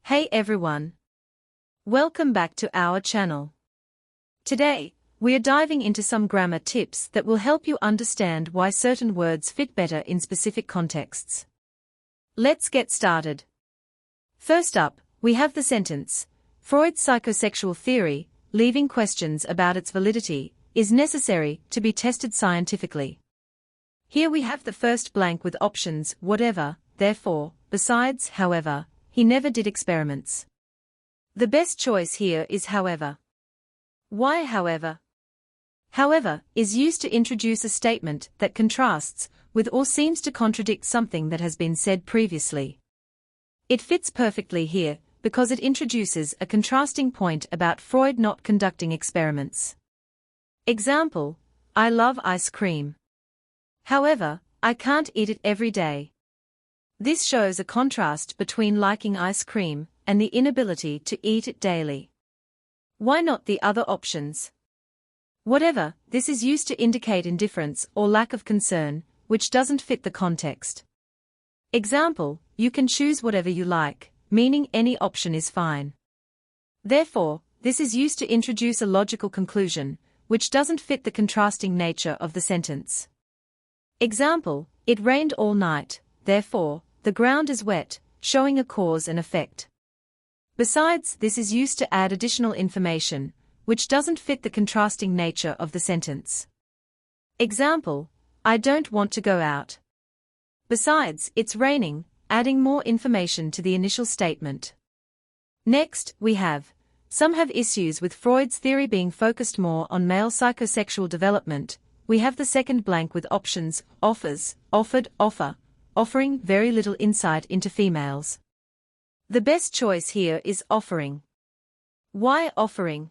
Hey everyone! Welcome back to our channel. Today, we are diving into some grammar tips that will help you understand why certain words fit better in specific contexts. Let's get started. First up, we have the sentence, Freud's psychosexual theory, leaving questions about its validity, is necessary to be tested scientifically. Here we have the first blank with options, whatever, therefore, besides, however. He never did experiments. The best choice here is however. Why however? However is used to introduce a statement that contrasts with or seems to contradict something that has been said previously. It fits perfectly here because it introduces a contrasting point about Freud not conducting experiments. Example, I love ice cream. However, I can't eat it every day. This shows a contrast between liking ice cream and the inability to eat it daily. Why not the other options? Whatever, this is used to indicate indifference or lack of concern, which doesn't fit the context. Example, you can choose whatever you like, meaning any option is fine. Therefore, this is used to introduce a logical conclusion, which doesn't fit the contrasting nature of the sentence. Example, it rained all night, therefore, the ground is wet, showing a cause and effect. Besides, this is used to add additional information, which doesn't fit the contrasting nature of the sentence. Example, I don't want to go out. Besides, it's raining, adding more information to the initial statement. Next, we have, some have issues with Freud's theory being focused more on male psychosexual development. We have the second blank with options, offers, offered, offer, offering very little insight into females. The best choice here is offering. Why offering?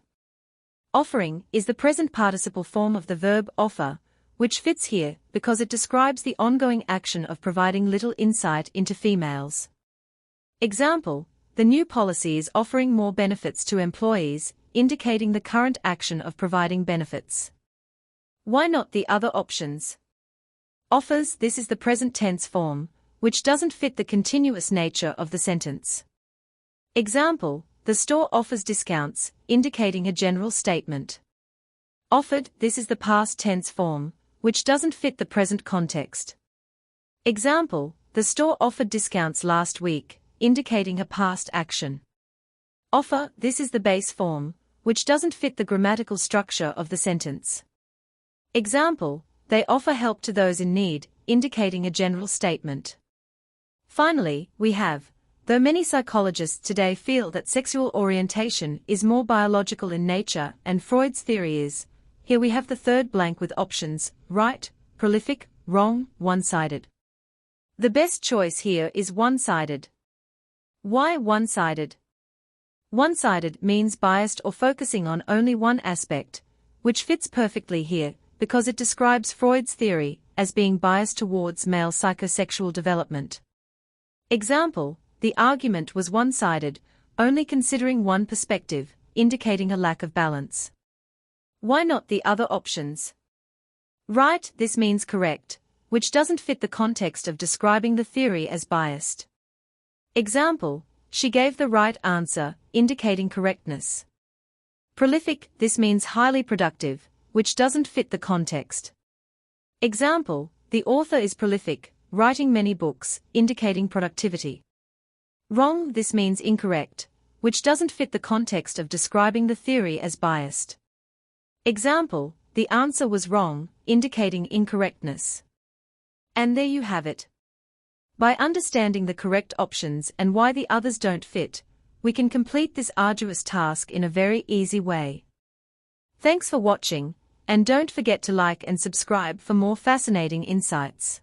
Offering is the present participle form of the verb offer, which fits here because it describes the ongoing action of providing little insight into females. Example, the new policy is offering more benefits to employees, indicating the current action of providing benefits. Why not the other options? Offers, this is the present tense form, which doesn't fit the continuous nature of the sentence. Example, the store offers discounts, indicating a general statement. Offered, this is the past tense form, which doesn't fit the present context. Example, the store offered discounts last week, indicating a past action. Offer, this is the base form, which doesn't fit the grammatical structure of the sentence. Example, they offer help to those in need, indicating a general statement. Finally, we have, though many psychologists today feel that sexual orientation is more biological in nature and Freud's theory is, here we have the third blank with options, right, prolific, wrong, one-sided. The best choice here is one-sided. Why one-sided? One-sided means biased or focusing on only one aspect, which fits perfectly here, because it describes Freud's theory as being biased towards male psychosexual development. Example, the argument was one-sided, only considering one perspective, indicating a lack of balance. Why not the other options? Right, this means correct, which doesn't fit the context of describing the theory as biased. Example, she gave the right answer, indicating correctness. Prolific, this means highly productive, which doesn't fit the context. Example, the author is prolific, writing many books, indicating productivity. Wrong, this means incorrect, which doesn't fit the context of describing the theory as biased. Example, the answer was wrong, indicating incorrectness. And there you have it. By understanding the correct options and why the others don't fit, we can complete this arduous task in a very easy way. Thanks for watching, and don't forget to like and subscribe for more fascinating insights.